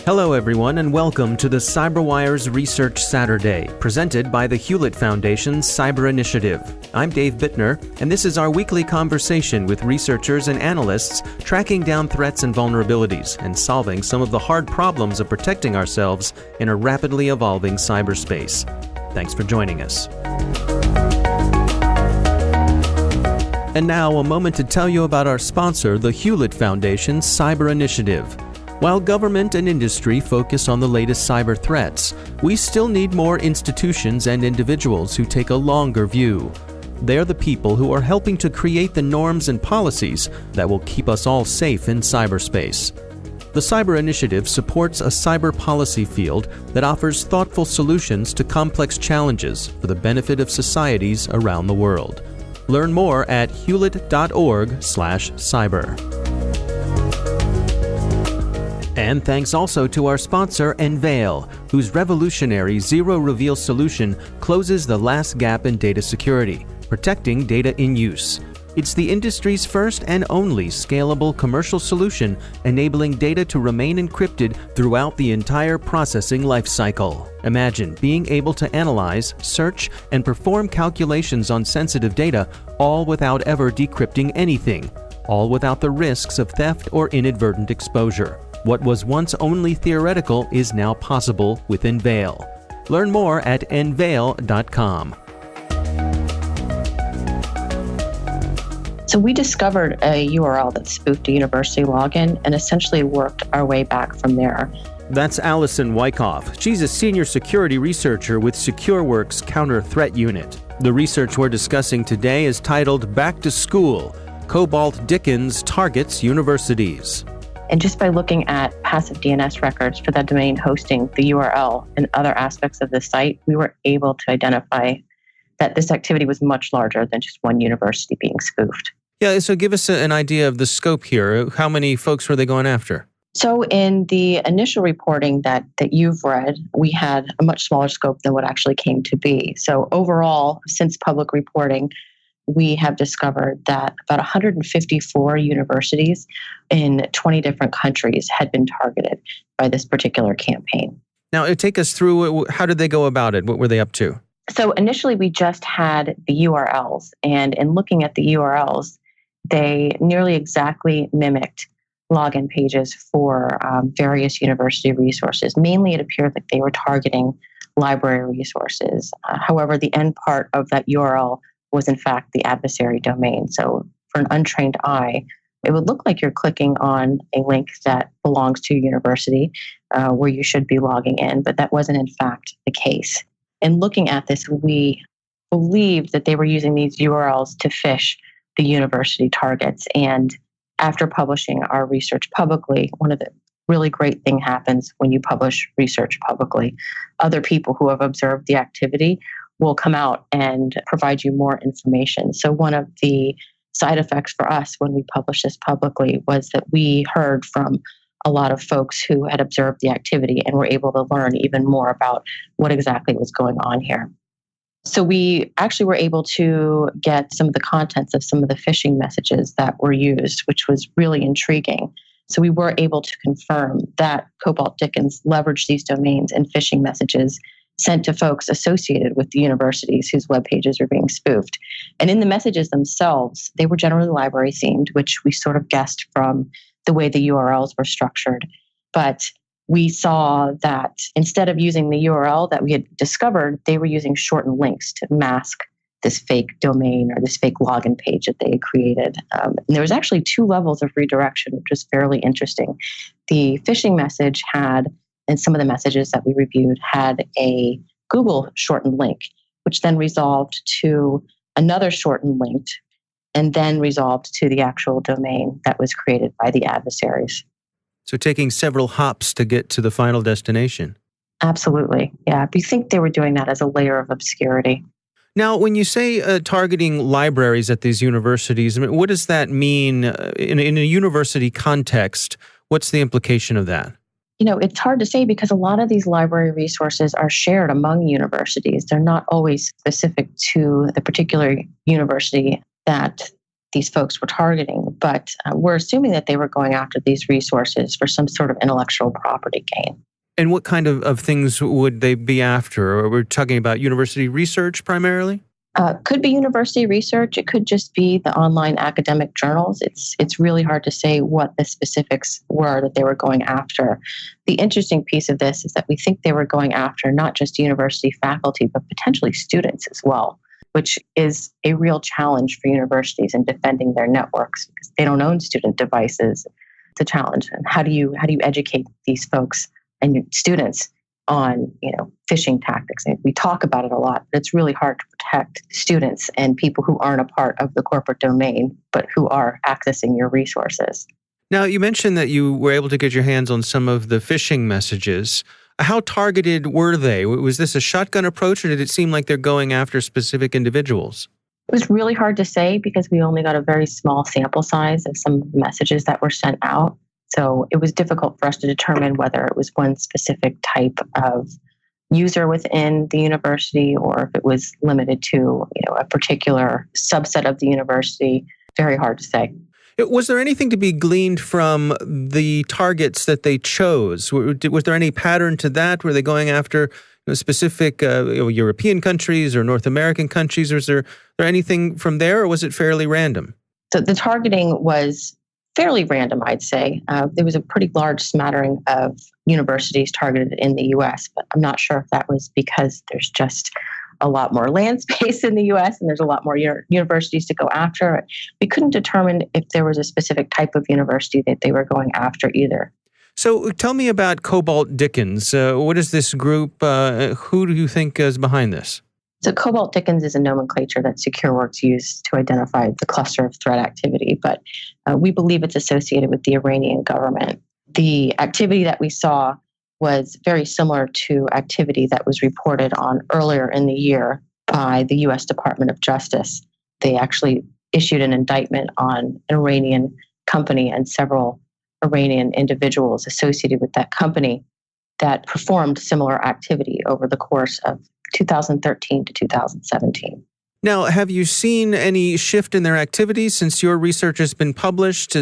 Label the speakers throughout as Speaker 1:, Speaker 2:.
Speaker 1: Hello everyone and welcome to the CyberWire's Research Saturday, presented by the Hewlett Foundation's Cyber Initiative. I'm Dave Bittner, and this is our weekly conversation with researchers and analysts tracking down threats and vulnerabilities and solving some of the hard problems of protecting ourselves in a rapidly evolving cyberspace. Thanks for joining us. And now a moment to tell you about our sponsor, the Hewlett Foundation's Cyber Initiative. While government and industry focus on the latest cyber threats, we still need more institutions and individuals who take a longer view. They're the people who are helping to create the norms and policies that will keep us all safe in cyberspace. The Cyber Initiative supports a cyber policy field that offers thoughtful solutions to complex challenges for the benefit of societies around the world. Learn more at hewlett.org/cyber. And thanks also to our sponsor, Vale, whose revolutionary zero-reveal solution closes the last gap in data security, protecting data in use. It's the industry's first and only scalable commercial solution, enabling data to remain encrypted throughout the entire processing lifecycle. Imagine being able to analyze, search, and perform calculations on sensitive data, all without ever decrypting anything, all without the risks of theft or inadvertent exposure. What was once only theoretical is now possible within Vale. Learn more at nvale.com.
Speaker 2: So we discovered a URL that spoofed a university login and essentially worked our way back from there.
Speaker 1: That's Allison Wyckoff. She's a senior security researcher with Secureworks Counter Threat Unit. The research we're discussing today is titled Back to School: Cobalt Dickens Targets Universities.
Speaker 2: And just by looking at passive DNS records for that domain hosting the URL and other aspects of the site, we were able to identify that this activity was much larger than just one university being spoofed.
Speaker 1: Yeah, so give us an idea of the scope here. How many folks were they going after?
Speaker 2: So in the initial reporting that you've read, we had a much smaller scope than what actually came to be. So overall, since public reporting, we have discovered that about 154 universities in 20 different countries had been targeted by this particular campaign.
Speaker 1: Now, take us through, how did they go about it? What were they up to?
Speaker 2: So initially, we just had the URLs. And in looking at the URLs, they nearly exactly mimicked login pages for various university resources. Mainly, it appeared like they were targeting library resources. However, the end part of that URL was in fact the adversary domain. So for an untrained eye, it would look like you're clicking on a link that belongs to a university where you should be logging in, but that wasn't in fact the case. And looking at this, we believed that they were using these URLs to phish the university targets. And after publishing our research publicly, one of the really great thing happens when you publish research publicly. Other people who have observed the activity will come out and provide you more information. So one of the side effects for us when we published this publicly was that we heard from a lot of folks who had observed the activity and were able to learn even more about what exactly was going on here. So we actually were able to get some of the contents of some of the phishing messages that were used, which was really intriguing. So we were able to confirm that Cobalt Dickens leveraged these domains and phishing messages sent to folks associated with the universities whose web pages are being spoofed. And in the messages themselves, they were generally library themed, which we sort of guessed from the way the URLs were structured. But we saw that instead of using the URL that we had discovered, they were using shortened links to mask this fake domain or this fake login page that they had created. And there was actually 2 levels of redirection, which was fairly interesting. The phishing message had, and some of the messages that we reviewed had a Google shortened link, which then resolved to another shortened link, and then resolved to the actual domain that was created by the adversaries.
Speaker 1: So taking several hops to get to the final destination.
Speaker 2: Absolutely. Yeah. We think they were doing that as a layer of obscurity.
Speaker 1: Now, when you say targeting libraries at these universities, I mean, what does that mean in a university context? What's the implication of that?
Speaker 2: It's hard to say because a lot of these library resources are shared among universities. They're not always specific to the particular university that these folks were targeting, but we're assuming that they were going after these resources for some sort of intellectual property gain.
Speaker 1: And what kind of things would they be after? Or we're talking about university research primarily?
Speaker 2: Could be university research. It could just be the online academic journals. It's really hard to say what the specifics were that they were going after. The interesting piece of this is that we think they were going after not just university faculty, but potentially students as well, which is a real challenge for universities in defending their networks because they don't own student devices. It's a challenge. And how do you educate these folks and students on phishing tactics? And we talk about it a lot, but it's really hard to protect students and people who aren't a part of the corporate domain, but who are accessing your resources.
Speaker 1: Now, you mentioned that you were able to get your hands on some of the phishing messages. How targeted were they? Was this a shotgun approach, or did it seem like they're going after specific individuals?
Speaker 2: It was really hard to say because we only got a very small sample size of some of the messages that were sent out. So it was difficult for us to determine whether it was one specific type of user within the university or if it was limited to a particular subset of the university. Very hard to say.
Speaker 1: Was there anything to be gleaned from the targets that they chose? Was there any pattern to that? Were they going after specific European countries or North American countries? Or was there anything from there, or was it fairly random?
Speaker 2: So the targeting was fairly random, I'd say. There was a pretty large smattering of universities targeted in the U.S., but I'm not sure if that was because there's just a lot more land space in the U.S. and there's a lot more universities to go after. We couldn't determine if there was a specific type of university that they were going after either.
Speaker 1: So tell me about Cobalt Dickens. What is this group? Who do you think is behind this?
Speaker 2: So Cobalt Dickens is a nomenclature that Secureworks used to identify the cluster of threat activity, but we believe it's associated with the Iranian government. The activity that we saw was very similar to activity that was reported on earlier in the year by the U.S. Department of Justice. They actually issued an indictment on an Iranian company and several Iranian individuals associated with that company that performed similar activity over the course of 2013 to 2017.
Speaker 1: Now, have you seen any shift in their activities since your research has been published?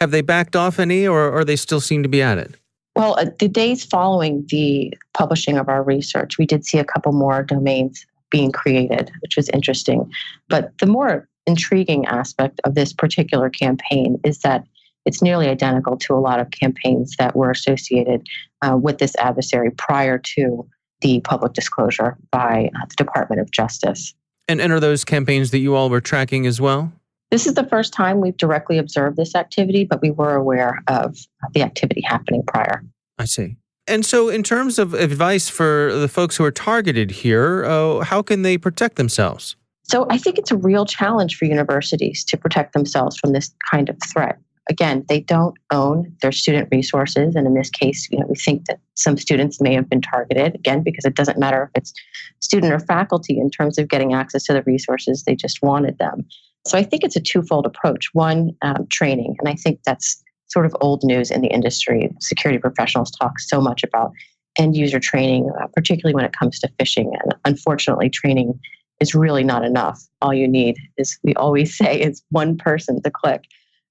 Speaker 1: Have they backed off any, or they still seem to be at it?
Speaker 2: Well, the days following the publishing of our research, we did see a couple more domains being created, which was interesting. But the more intriguing aspect of this particular campaign is that it's nearly identical to a lot of campaigns that were associated with this adversary prior to the public disclosure by the Department of Justice.
Speaker 1: And are those campaigns that you all were tracking as well?
Speaker 2: This is the first time we've directly observed this activity, but we were aware of the activity happening prior.
Speaker 1: I see. And so in terms of advice for the folks who are targeted here, how can they protect themselves?
Speaker 2: So I think it's a real challenge for universities to protect themselves from this kind of threat. Again, they don't own their student resources. And in this case, we think that some students may have been targeted, again, because it doesn't matter if it's student or faculty in terms of getting access to the resources. They just wanted them. So I think it's a twofold approach. One, training. And I think that's sort of old news in the industry. Security professionals talk so much about end user training, particularly when it comes to phishing. And unfortunately, training is really not enough. All you need is, we always say, is one person to click.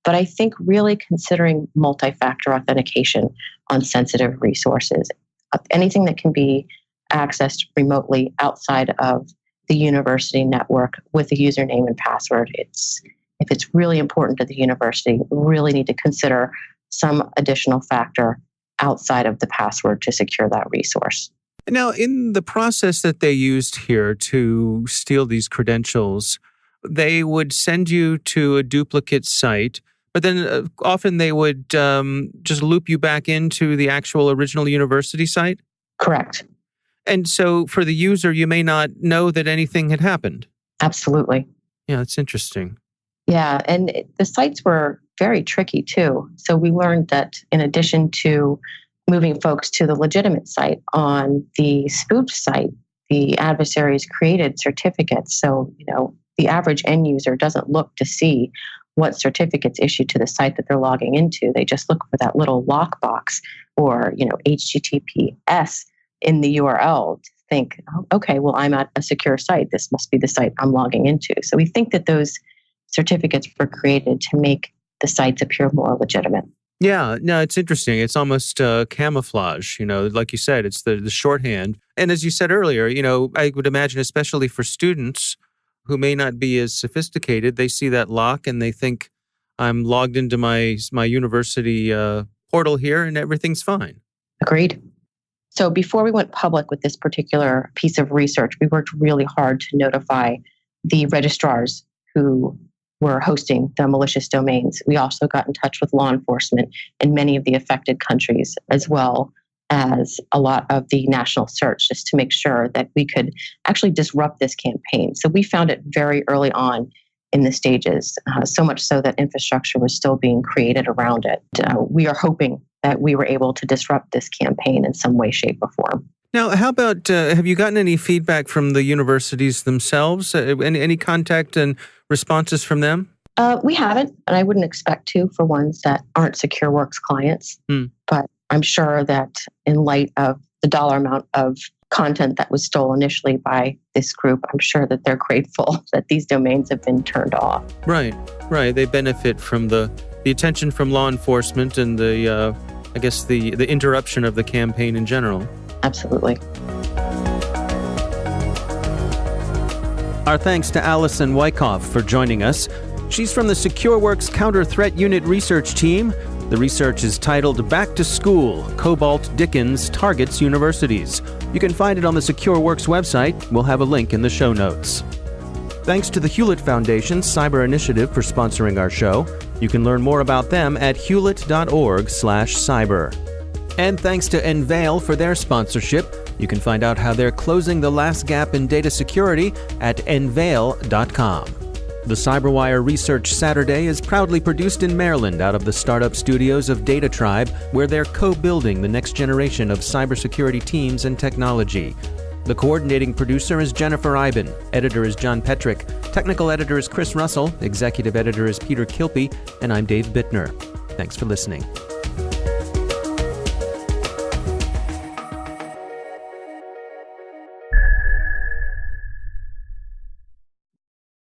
Speaker 2: But I think really considering multi-factor authentication on sensitive resources, anything that can be accessed remotely outside of the university network with a username and password, if it's really important to the university, we really need to consider some additional factor outside of the password to secure that resource.
Speaker 1: Now, in the process that they used here to steal these credentials, they would send you to a duplicate site, but then often they would just loop you back into the actual original university site?
Speaker 2: Correct.
Speaker 1: And so for the user, you may not know that anything had happened.
Speaker 2: Absolutely.
Speaker 1: Yeah, that's interesting.
Speaker 2: Yeah, and the sites were very tricky too. So we learned that in addition to moving folks to the legitimate site, on the spoofed site, the adversaries created certificates. So, the average end user doesn't look to see what certificates issued to the site that they're logging into. They just look for that little lockbox or, HTTPS in the URL to think, oh, okay, well, I'm at a secure site. This must be the site I'm logging into. So we think that those certificates were created to make the sites appear more legitimate.
Speaker 1: Yeah, no, it's interesting. It's almost camouflage, like you said, it's the shorthand. And as you said earlier, I would imagine, especially for students who may not be as sophisticated, they see that lock and they think, I'm logged into my university portal here and everything's fine.
Speaker 2: Agreed. So before we went public with this particular piece of research, we worked really hard to notify the registrars who were hosting the malicious domains. We also got in touch with law enforcement in many of the affected countries, as well as a lot of the national search, just to make sure that we could actually disrupt this campaign. So we found it very early on in the stages, so much so that infrastructure was still being created around it. We are hoping that we were able to disrupt this campaign in some way, shape, or form.
Speaker 1: Now, how about, have you gotten any feedback from the universities themselves? Any contact and responses from them?
Speaker 2: We haven't, and I wouldn't expect to for ones that aren't Secureworks clients. But I'm sure that in light of the dollar amount of content that was stolen initially by this group, I'm sure that they're grateful that these domains have been turned off.
Speaker 1: Right. They benefit from the attention from law enforcement and the interruption of the campaign in general.
Speaker 2: Absolutely.
Speaker 1: Our thanks to Allison Wyckoff for joining us. She's from the Secureworks Counter Threat Unit research team. The research is titled Back to School, Cobalt Dickens Targets Universities. You can find it on the Secureworks website. We'll have a link in the show notes. Thanks to the Hewlett Foundation's Cyber Initiative for sponsoring our show. You can learn more about them at hewlett.org/cyber. And thanks to Vale for their sponsorship. You can find out how they're closing the last gap in data security at nvale.com. The CyberWire Research Saturday is proudly produced in Maryland out of the startup studios of Data Tribe, where they're co-building the next generation of cybersecurity teams and technology. The coordinating producer is Jennifer Iben, editor is John Petrick, technical editor is Chris Russell, executive editor is Peter Kilpie, and I'm Dave Bittner. Thanks for listening.